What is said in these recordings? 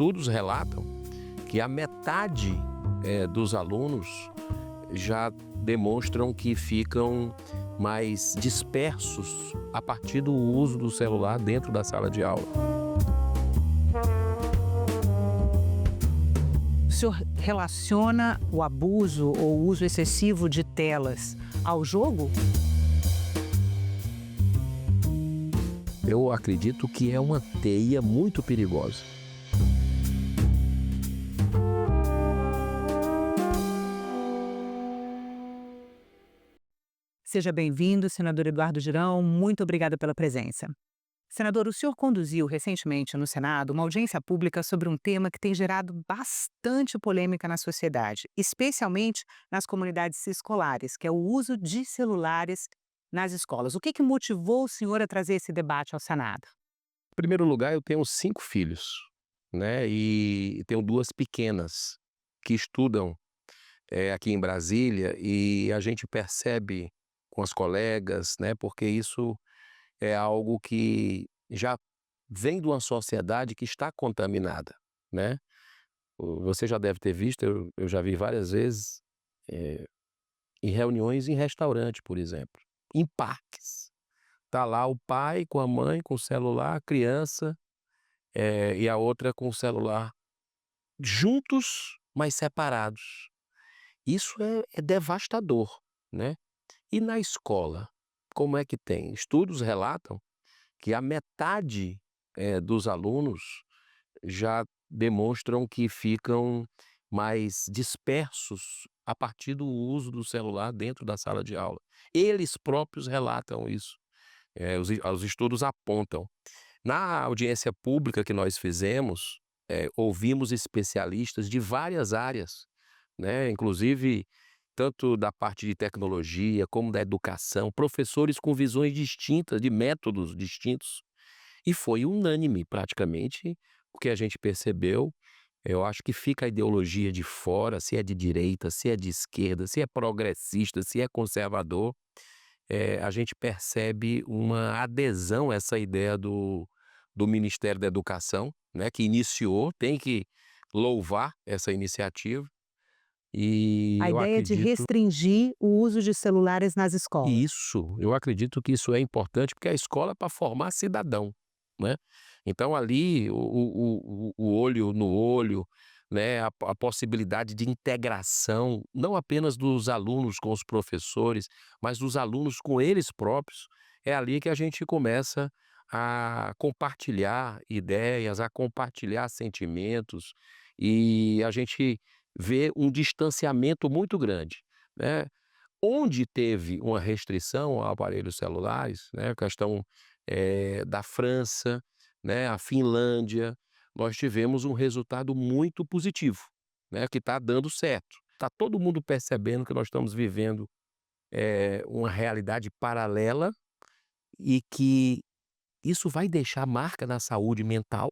Estudos relatam que a metade dos alunos já demonstram que ficam mais dispersos a partir do uso do celular dentro da sala de aula. O senhor relaciona o abuso ou o uso excessivo de telas ao jogo? Eu acredito que é uma teia muito perigosa. Seja bem-vindo, senador Eduardo Girão. Muito obrigada pela presença. Senador, o senhor conduziu recentemente no Senado uma audiência pública sobre um tema que tem gerado bastante polêmica na sociedade, especialmente nas comunidades escolares, que é o uso de celulares nas escolas. O que motivou o senhor a trazer esse debate ao Senado? Em primeiro lugar, eu tenho 5 filhos, né? E tenho 2 pequenas que estudam aqui em Brasília, e a gente percebe com as colegas, né? Porque isso é algo que já vem de uma sociedade que está contaminada, né? Você já deve ter visto, eu já vi várias vezes, em reuniões em restaurante, por exemplo, em parques. Tá lá o pai com a mãe, com o celular, a criança, e a outra com o celular, juntos, mas separados. Isso é devastador, né? E na escola, como é que tem? Estudos relatam que a metade dos alunos já demonstram que ficam mais dispersos a partir do uso do celular dentro da sala de aula. Eles próprios relatam isso. Os estudos apontam. Na audiência pública que nós fizemos, ouvimos especialistas de várias áreas, né? Inclusive tanto da parte de tecnologia como da educação, professores com visões distintas, de métodos distintos, e foi unânime praticamente o que a gente percebeu. Eu acho que fica a ideologia de fora, se é de direita, se é de esquerda, se é progressista, se é conservador. A gente percebe uma adesão a essa ideia do Ministério da Educação, né, que iniciou, tem que louvar essa iniciativa, e A eu ideia de acredito restringir o uso de celulares nas escolas. eu acredito que isso é importante, porque a escola é para formar cidadão, né? Então ali o olho no olho, né, a possibilidade de integração, não apenas dos alunos com os professores, mas dos alunos com eles próprios, é ali que a gente começa a compartilhar ideias, a compartilhar sentimentos, e a gente vê um distanciamento muito grande, né? Onde teve uma restrição a aparelhos celulares, né, a questão da França, né, a Finlândia, nós tivemos um resultado muito positivo, né, que está dando certo. Está todo mundo percebendo que nós estamos vivendo uma realidade paralela, e que isso vai deixar marca na saúde mental,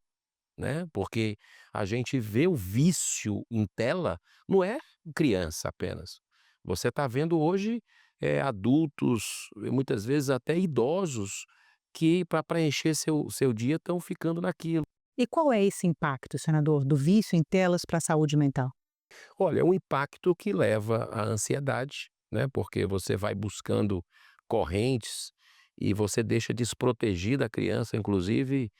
né, porque a gente vê o vício em tela, não é criança apenas. Você está vendo hoje adultos, muitas vezes até idosos, que para preencher seu dia estão ficando naquilo. E qual é esse impacto, senador, do vício em telas para a saúde mental? Olha, é um impacto que leva à ansiedade, né, porque você vai buscando correntes e você deixa desprotegida a criança, inclusive,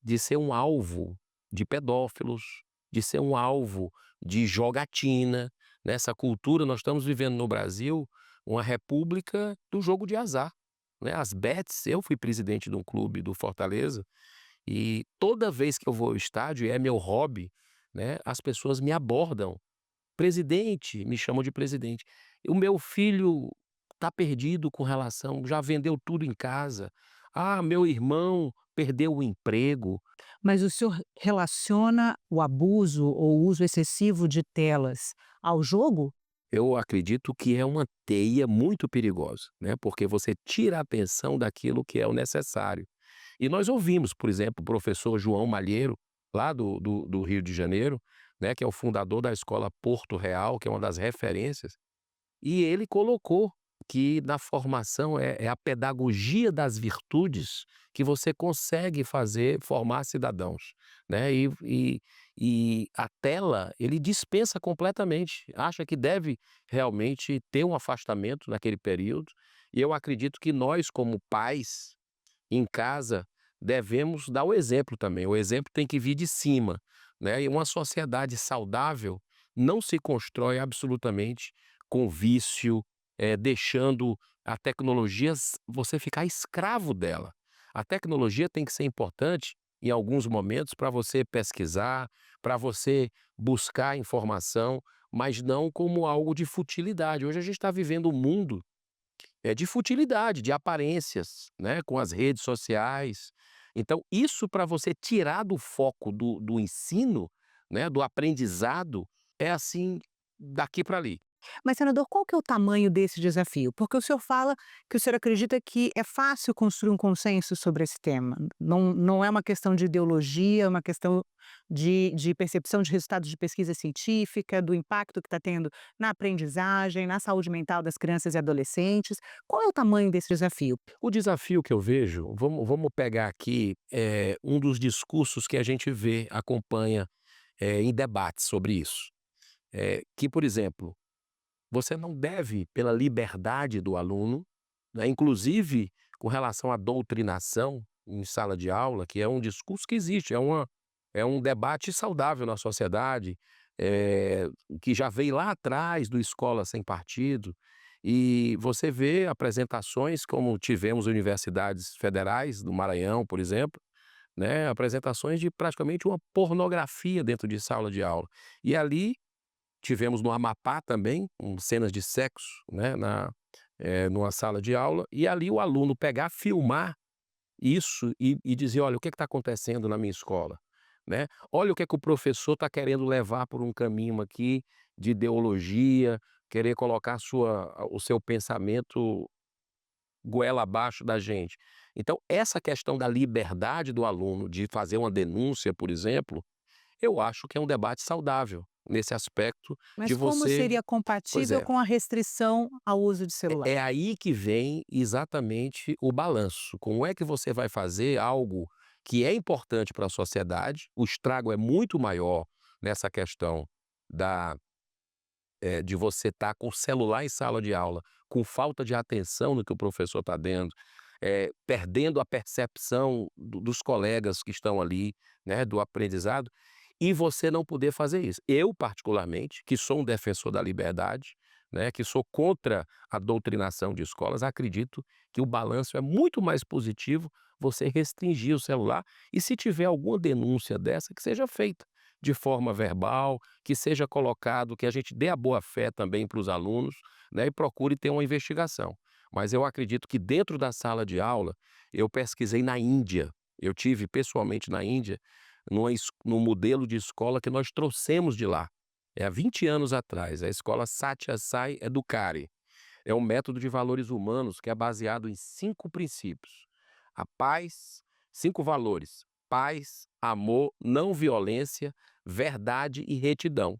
de ser um alvo de pedófilos, de ser um alvo de jogatina. Nessa cultura, nós estamos vivendo no Brasil uma república do jogo de azar, né, as bets. Eu fui presidente de um clube do Fortaleza, e toda vez que eu vou ao estádio, e é meu hobby, né, as pessoas me abordam: "Presidente", me chamam de presidente, "o meu filho está perdido com relação, já vendeu tudo em casa. Ah, meu irmão perdeu o emprego". Mas o senhor relaciona o abuso ou o uso excessivo de telas ao jogo? Eu acredito que é uma teia muito perigosa, né, porque você tira a atenção daquilo que é o necessário. E nós ouvimos, por exemplo, o professor João Malheiro, lá do Rio de Janeiro, né, que é o fundador da escola Porto Real, que é uma das referências, e ele colocou que na formação é a pedagogia das virtudes que você consegue formar cidadãos, né. E a tela, ele dispensa completamente, acha que deve realmente ter um afastamento naquele período, e eu acredito que nós como pais, em casa, devemos dar o exemplo também, o exemplo tem que vir de cima, né, e uma sociedade saudável não se constrói absolutamente com vício, deixando a tecnologia você ficar escravo dela. A tecnologia tem que ser importante em alguns momentos para você pesquisar, para você buscar informação, mas não como algo de futilidade. Hoje a gente está vivendo um mundo de futilidade, de aparências, né, com as redes sociais. Então, isso para você tirar do foco do ensino, né, do aprendizado, é assim, daqui para ali. Mas, senador, qual que é o tamanho desse desafio? Porque o senhor fala que o senhor acredita que é fácil construir um consenso sobre esse tema. Não é uma questão de ideologia, é uma questão de percepção de resultados de pesquisa científica, do impacto que está tendo na aprendizagem, na saúde mental das crianças e adolescentes. Qual é o tamanho desse desafio? O desafio que eu vejo, vamos pegar aqui, um dos discursos que a gente vê, acompanha, em debates sobre isso. Que, por exemplo, você não deve, pela liberdade do aluno, né, inclusive com relação à doutrinação em sala de aula, que é um discurso que existe, é um debate saudável na sociedade, que já veio lá atrás do Escola Sem Partido, e você vê apresentações como tivemos universidades federais do Maranhão, por exemplo, né, apresentações de praticamente uma pornografia dentro de sala de aula. E ali tivemos no Amapá também, cenas de sexo, né, numa sala de aula, e ali o aluno pegar, filmar isso e dizer: "Olha, o que está acontecendo na minha escola?", né. "Olha o que é que o professor está querendo levar por um caminho aqui de ideologia, querer colocar o seu pensamento goela abaixo da gente". Então essa questão da liberdade do aluno de fazer uma denúncia, por exemplo, eu acho que é um debate saudável, nesse aspecto de Mas como você. seria Pois compatível é, com a restrição ao uso de celular? é aí que vem exatamente o balanço. Como é que você vai fazer algo que é importante para a sociedade, o estrago é muito maior nessa questão da de você estar com o celular em sala de aula, com falta de atenção no que o professor está dando, perdendo a percepção dos colegas que estão ali, né, do aprendizado, e você não poder fazer isso. Eu, particularmente, que sou um defensor da liberdade, né, que sou contra a doutrinação de escolas, acredito que o balanço é muito mais positivo você restringir o celular e, se tiver alguma denúncia dessa, que seja feita de forma verbal, que seja colocado, que a gente dê a boa-fé também para os alunos, né, e procure ter uma investigação. Mas eu acredito que dentro da sala de aula, eu pesquisei na Índia, eu tive pessoalmente na Índia, num modelo de escola que nós trouxemos de lá, há 20 anos atrás, a escola Satya Sai Educare. É um método de valores humanos que é baseado em 5 princípios: a paz, 5 valores: paz, amor, não violência, verdade e retidão.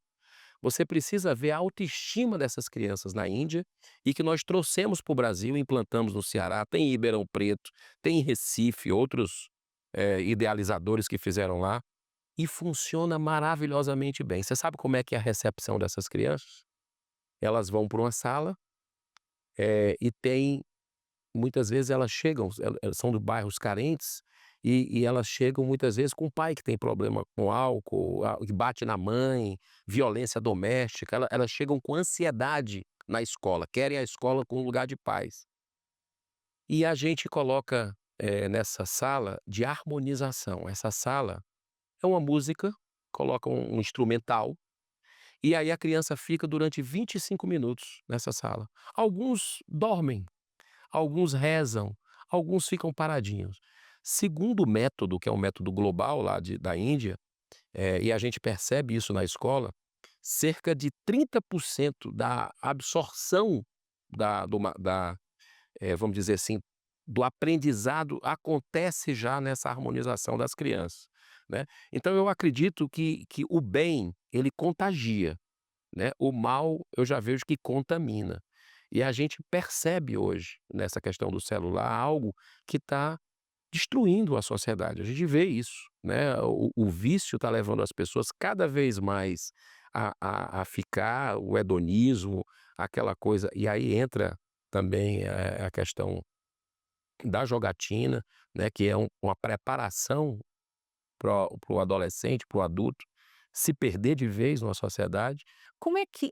Você precisa ver a autoestima dessas crianças na Índia e que nós trouxemos para o Brasil e implantamos no Ceará, tem em Ribeirão Preto, tem em Recife, outros, idealizadores que fizeram lá, e funciona maravilhosamente bem. Você sabe como é que é a recepção dessas crianças? Elas vão para uma sala, e tem muitas vezes elas chegam, elas são de bairros carentes, e elas chegam muitas vezes com o pai que tem problema com álcool, que bate na mãe, violência doméstica, elas chegam com ansiedade na escola, querem a escola como um lugar de paz. E a gente coloca, nessa sala de harmonização, essa sala é uma música, coloca um instrumental, e aí a criança fica durante 25 minutos nessa sala. Alguns dormem, alguns rezam, alguns ficam paradinhos. Segundo método, que é um método global lá da Índia, e a gente percebe isso na escola, cerca de 30% da absorção da do ma da, vamos dizer assim, do aprendizado acontece já nessa harmonização das crianças, né. Então eu acredito que o bem, ele contagia, né, o mal eu já vejo que contamina. E a gente percebe hoje, nessa questão do celular, algo que está destruindo a sociedade. A gente vê isso, né? O vício está levando as pessoas cada vez mais a ficar, o hedonismo, aquela coisa. E aí entra também a questão da jogatina, né? Que é uma preparação para o adolescente, para o adulto, se perder de vez numa sociedade. Como é que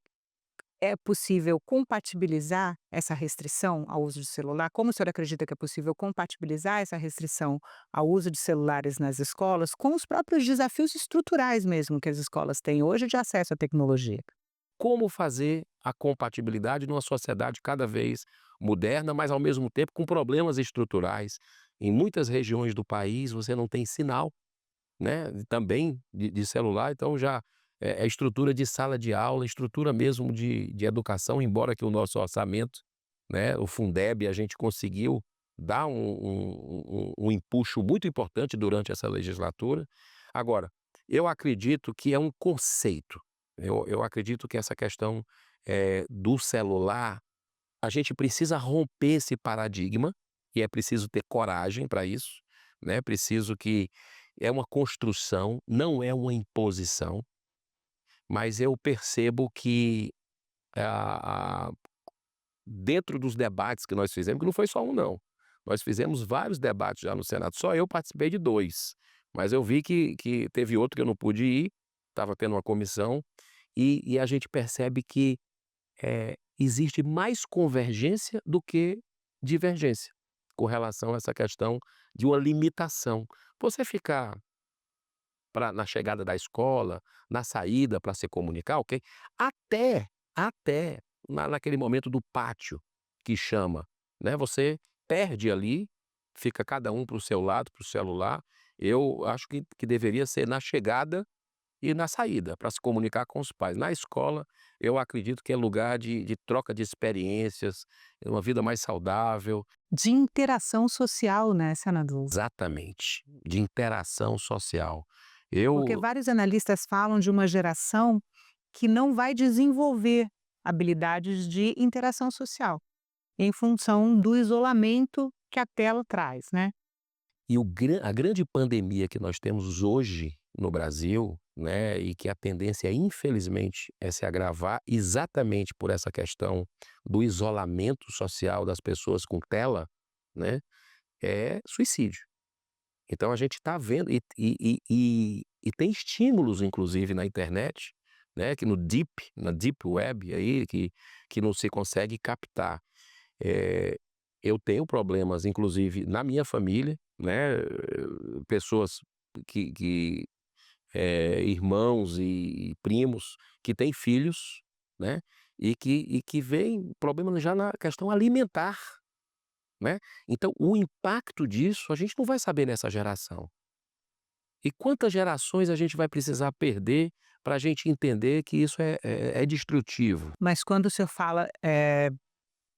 é possível compatibilizar essa restrição ao uso de celular? Como o senhor acredita que é possível compatibilizar essa restrição ao uso de celulares nas escolas com os próprios desafios estruturais mesmo que as escolas têm hoje de acesso à tecnologia? Como fazer a compatibilidade numa sociedade cada vez moderna, mas ao mesmo tempo com problemas estruturais. Em muitas regiões do país você não tem sinal, né, também de celular, então já é estrutura de sala de aula, estrutura mesmo de educação, embora que o nosso orçamento, né, o Fundeb, a gente conseguiu dar um empuxo muito importante durante essa legislatura. Agora, eu acredito que é um conceito, eu acredito que essa questão, do celular, a gente precisa romper esse paradigma, e é preciso ter coragem para isso, né, preciso que é uma construção, não é uma imposição, mas eu percebo que a dentro dos debates que nós fizemos, que não foi só um não, nós fizemos vários debates já no Senado, só eu participei de 2, mas eu vi que teve outro que eu não pude ir, estava tendo uma comissão, e a gente percebe que existe mais convergência do que divergência, com relação a essa questão de uma limitação. Você ficar na chegada da escola, na saída para se comunicar, ok, até naquele momento do pátio, que chama, né, você perde ali, fica cada um para o seu lado, para o celular. Eu acho que deveria ser na chegada e na saída, para se comunicar com os pais. Na escola, eu acredito que é lugar de troca de experiências, uma vida mais saudável. De interação social, né, senador? Exatamente, de interação social. Porque Eu vários analistas falam de uma geração que não vai desenvolver habilidades de interação social, em função do isolamento que a tela traz, né? e a grande pandemia que nós temos hoje no Brasil, né, e que a tendência, infelizmente, é se agravar exatamente por essa questão do isolamento social das pessoas com tela, né, é suicídio. Então a gente está vendo e tem estímulos inclusive na internet, né, que na deep web aí que não se consegue captar. Eh, eu tenho problemas inclusive na minha família, né, pessoas irmãos e primos que têm filhos, né, e que veem problemas já na questão alimentar, né. Então o impacto disso a gente não vai saber nessa geração. E quantas gerações a gente vai precisar perder para a gente entender que isso é destrutivo? Mas quando o senhor fala,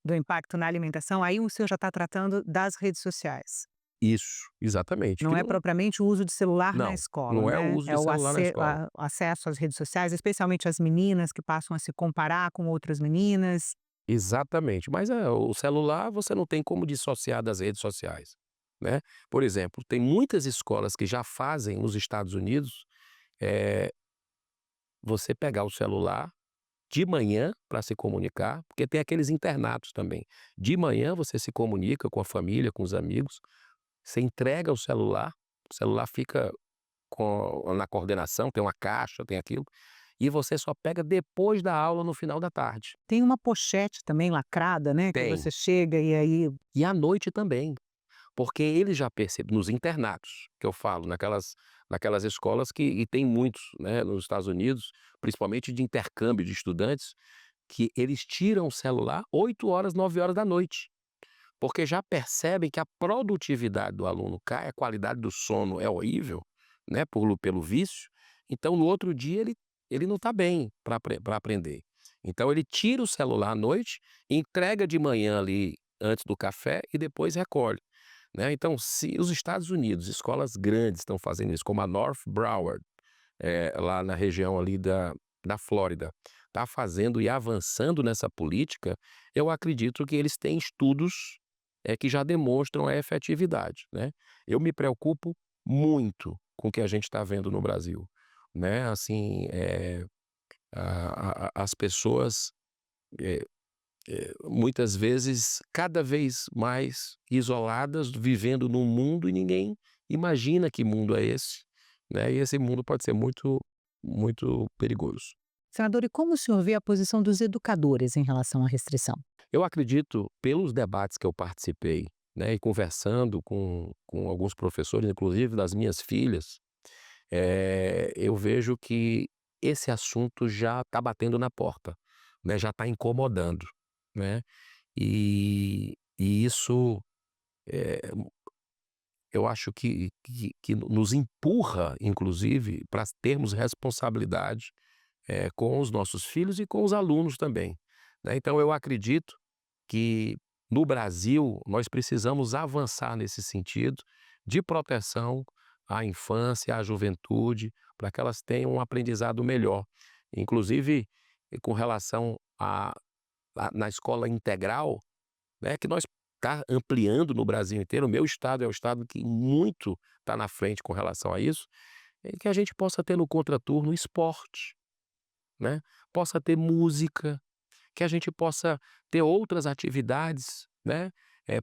do impacto na alimentação, aí o senhor já está tratando das redes sociais. Isso, exatamente, que Não é não propriamente o uso de celular na não, escola, não é o né? uso É de o celular na escola. acesso às redes sociais, especialmente as meninas que passam a se comparar com outras meninas. Exatamente, mas o celular você não tem como dissociar das redes sociais, né. Por exemplo, tem muitas escolas que já fazem nos Estados Unidos, eh, você pegar o celular de manhã para se comunicar, porque tem aqueles internatos também. De manhã você se comunica com a família, com os amigos, você entrega o celular fica na coordenação, tem uma caixa, tem aquilo, e você só pega depois da aula no final da tarde. Tem uma pochete também lacrada, né, que Tem. você chega e aí E à noite também, porque eles já percebem nos internatos, que eu falo, naquelas escolas que e tem muitos, né, nos Estados Unidos, principalmente de intercâmbio de estudantes, que eles tiram o celular 8 horas, 9 horas da noite, porque já percebem que a produtividade do aluno cai, a qualidade do sono é horrível, né, pelo vício, então no outro dia ele não está bem para aprender. Então ele tira o celular à noite, entrega de manhã ali antes do café e depois recolhe, né. Então se os Estados Unidos, escolas grandes estão fazendo isso, como a North Broward, lá na região ali da Flórida, está fazendo e avançando nessa política, eu acredito que eles têm estudos, que já demonstram a efetividade, né. Eu me preocupo muito com o que a gente está vendo no Brasil, né, assim, as pessoas, eh muitas vezes, cada vez mais isoladas, vivendo num mundo e ninguém imagina que mundo é esse, né, e esse mundo pode ser muito, muito perigoso. Senador, e como o senhor vê a posição dos educadores em relação à restrição? Eu acredito, pelos debates que eu participei, né, e conversando com alguns professores, inclusive das minhas filhas, eu vejo que esse assunto já está batendo na porta, né, já está incomodando, né, e isso, eh, eu acho que nos empurra, inclusive, para termos responsabilidade, com os nossos filhos e com os alunos também, né. Então eu acredito que no Brasil nós precisamos avançar nesse sentido de proteção à infância, à juventude, para que elas tenham um aprendizado melhor. Inclusive, com relação na escola integral, né, que nós está ampliando no Brasil inteiro, o meu estado é o estado que muito está na frente com relação a isso, que a gente possa ter no contraturno esporte, né, possa ter música, que a gente possa ter outras atividades, né,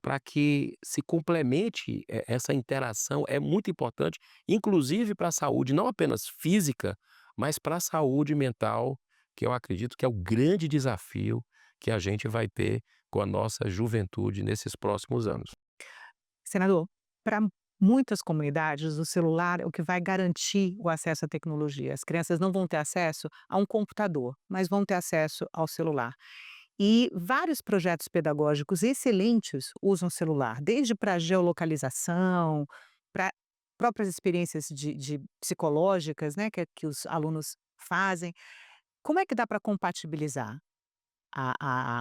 para que se complemente, essa interação é muito importante, inclusive para a saúde, não apenas física, mas para a saúde mental, que eu acredito que é o grande desafio que a gente vai ter com a nossa juventude nesses próximos anos. Senador, para muitas comunidades, o celular é o que vai garantir o acesso à tecnologia. As crianças não vão ter acesso a um computador, mas vão ter acesso ao celular. E vários projetos pedagógicos excelentes usam celular, desde para geolocalização, para próprias experiências de psicológicas, né, que os alunos fazem. Como é que dá para compatibilizar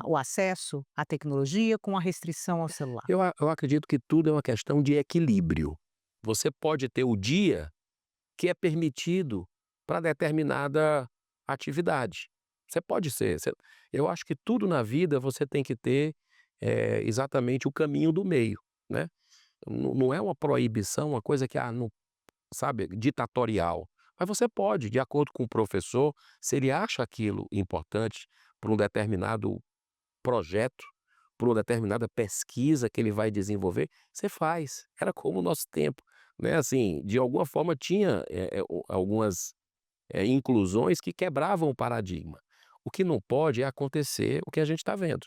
o acesso à tecnologia com a restrição ao celular? Eu acredito que tudo é uma questão de equilíbrio. Você pode ter o dia que é permitido para determinada atividade. Você pode ser eu acho que tudo na vida você tem que ter, exatamente o caminho do meio, né. Não é uma proibição, uma coisa que, não sabe, ditatorial. Mas você pode, de acordo com o professor, se ele acha aquilo importante para um determinado projeto, para uma determinada pesquisa que ele vai desenvolver, você faz. Era como o nosso tempo, né, assim, de alguma forma tinha, algumas, inclusões que quebravam o paradigma. O que não pode é acontecer o que a gente está vendo,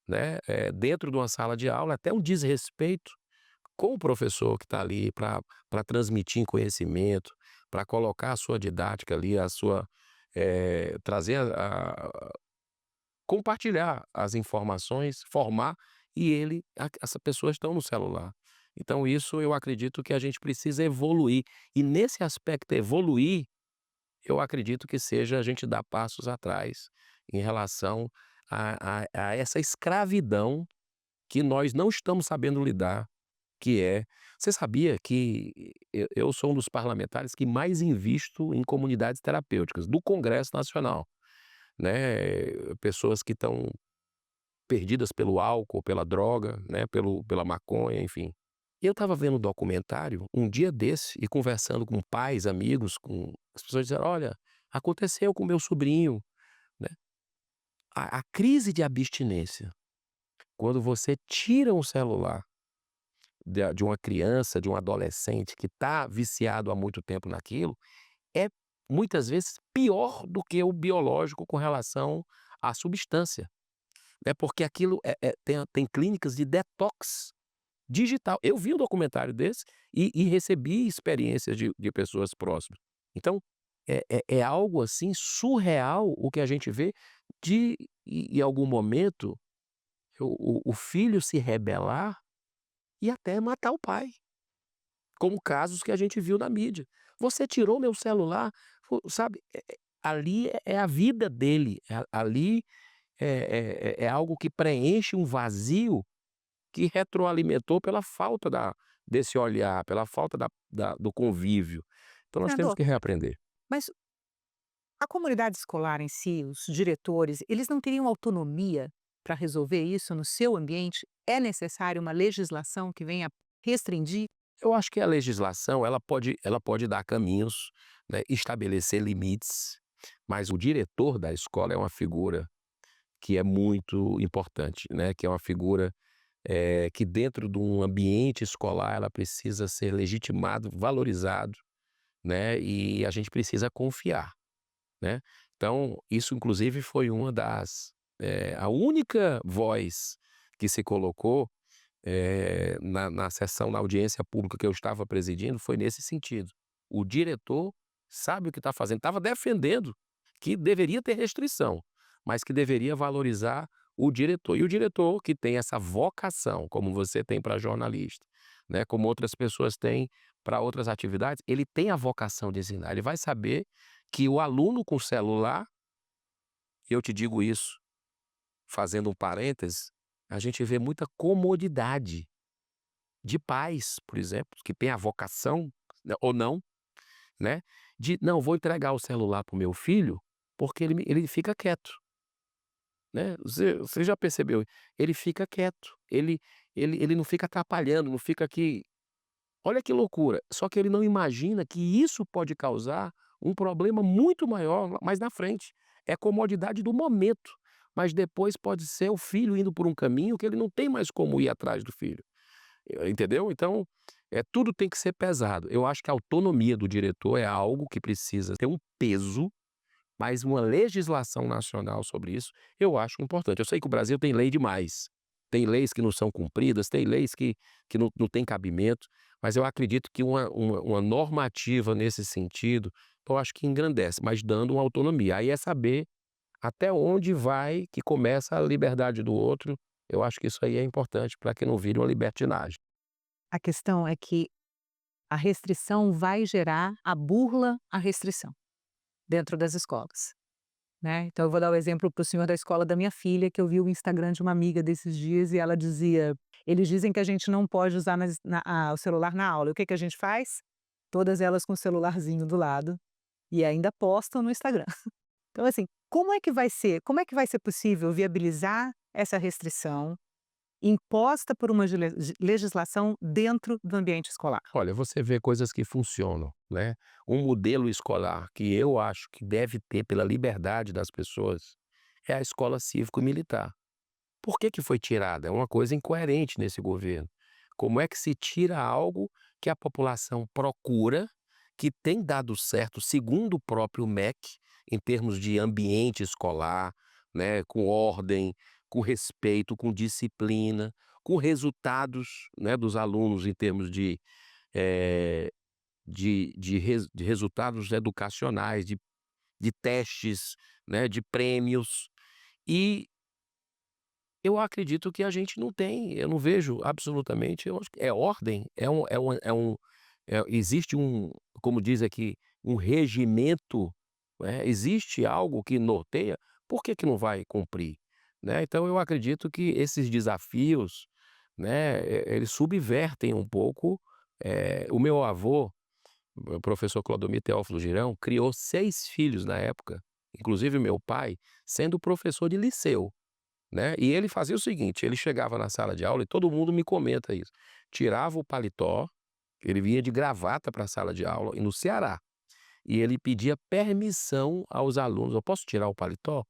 né, dentro de uma sala de aula, até um desrespeito com o professor que está ali para transmitir conhecimento, para colocar a sua didática ali, a sua, trazer compartilhar as informações, formar, e essa pessoas estão no celular. Então isso eu acredito que a gente precisa evoluir, e nesse aspecto evoluir, eu acredito que seja a gente dar passos atrás em relação a essa escravidão que nós não estamos sabendo lidar, que é você sabia que eu sou um dos parlamentares que mais invisto em comunidades terapêuticas do Congresso Nacional, né, pessoas que estão perdidas pelo álcool, pela droga, né, pela maconha, enfim. E eu estava vendo um documentário um dia desse e conversando com pais, amigos, com as pessoas disseram: "Olha, aconteceu com meu sobrinho", né. A crise de abstinência, quando você tira um celular de uma criança, de um adolescente que está viciado há muito tempo naquilo, é muitas vezes pior do que o biológico com relação à substância. É porque aquilo tem clínicas de detox digital. Eu vi um documentário desse e recebi experiências de pessoas próximas. Então, é algo, assim, surreal o que a gente vê de em algum momento, o filho se rebelar e até matar o pai, como casos que a gente viu na mídia. "Você tirou meu celular", sabe, ali é a vida dele, ali é algo que preenche um vazio que retroalimentou pela falta desse olhar, pela falta do convívio. Então nós temos Senador, que reaprender. mas A comunidade escolar em si, os diretores, eles não teriam autonomia para resolver isso no seu ambiente? É necessário uma legislação que venha restringir? Eu acho que a legislação ela pode dar caminhos, né, estabelecer limites, mas o diretor da escola é uma figura que é muito importante, né, que é uma figura, que dentro de um ambiente escolar ela precisa ser legitimado, valorizado, né, e a gente precisa confiar, né. Então, isso inclusive foi uma das a única voz que se colocou, na sessão, na audiência pública que eu estava presidindo, foi nesse sentido. O diretor sabe o que está fazendo, estava defendendo que deveria ter restrição, mas que deveria valorizar o diretor. E o diretor que tem essa vocação, como você tem para jornalista, né, como outras pessoas têm para outras atividades, ele tem a vocação de ensinar. Ele vai saber que o aluno com celular, e eu te digo isso fazendo um parêntese, a gente vê muita comodidade de pais, por exemplo, que tem a vocação, né, ou não, né, de: "Não, vou entregar o celular para o meu filho, porque ele fica quieto", né. Você já percebeu? Ele fica quieto, ele não fica atrapalhando, não fica aqui, olha que loucura, só que ele não imagina que isso pode causar um problema muito maior mais na frente. É comodidade do momento, mas depois pode ser o filho indo por um caminho que ele não tem mais como ir atrás do filho. Entendeu? Então, tudo tem que ser pesado. Eu acho que a autonomia do diretor é algo que precisa ter um peso, mas uma legislação nacional sobre isso, eu acho importante. Eu sei que o Brasil tem lei demais. Tem leis que não são cumpridas, tem leis que não têm cabimento, mas eu acredito que uma normativa nesse sentido, eu acho que engrandece, mas dando uma autonomia. Aí é saber até onde vai que começa a liberdade do outro. Eu acho que isso aí é importante para que não vire uma libertinagem. A questão é que a restrição vai gerar a burla à restrição dentro das escolas, né. Então eu vou dar o exemplo para o senhor da escola da minha filha, que eu vi o Instagram de uma amiga desses dias e ela dizia: "Eles dizem que a gente não pode usar o celular na aula, e o que que a gente faz? Todas elas com o celularzinho do lado e ainda postam no Instagram". Então assim, como é que vai ser possível viabilizar essa restrição imposta por uma legislação dentro do ambiente escolar? Olha, você vê coisas que funcionam, né. Um modelo escolar que eu acho que deve ter pela liberdade das pessoas, é a escola cívico-militar. Por que que foi tirada? É uma coisa incoerente nesse governo. Como é que se tira algo que a população procura, que tem dado certo segundo o próprio MEC, em termos de ambiente escolar, né, com ordem, com respeito, com disciplina, com resultados, né, dos alunos em termos eh, de resultados educacionais, de testes, né, de prêmios. E eu acredito que a gente não tem, eu não vejo absolutamente, eu acho que é ordem, existe um, como diz aqui, um regimento, né, existe algo que norteia, por que que não vai cumprir? Né, então eu acredito que esses desafios, né, eles subvertem um pouco, o meu avô, o professor Clodomir Teófilo Girão, criou 6 filhos na época, inclusive meu pai, sendo professor de liceu. Né, e ele fazia o seguinte, ele chegava na sala de aula e todo mundo me comenta isso, tirava o paletó, ele vinha de gravata para a sala de aula e no Ceará, e ele pedia permissão aos alunos: "Eu posso tirar o paletó?"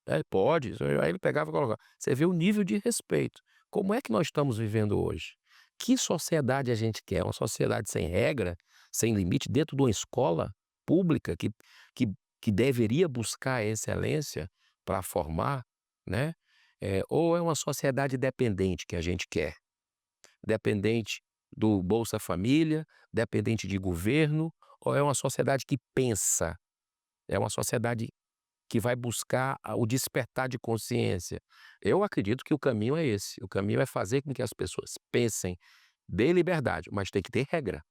"É, pode", aí ele pegava e colocava. Você vê o nível de respeito. Como é que nós estamos vivendo hoje? Que sociedade a gente quer? Uma sociedade sem regra, sem limite, dentro de uma escola pública que que deveria buscar a excelência para formar, né, ou é uma sociedade dependente que a gente quer? Dependente do Bolsa Família, dependente de governo, ou é uma sociedade que pensa? É uma sociedade que vai buscar o despertar de consciência. Eu acredito que o caminho é esse, o caminho é fazer com que as pessoas pensem, dê liberdade, mas tem que ter regra.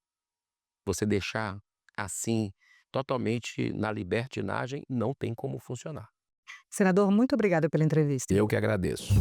Você deixar assim, totalmente na libertinagem, não tem como funcionar. Senador, muito obrigada pela entrevista. Eu que agradeço.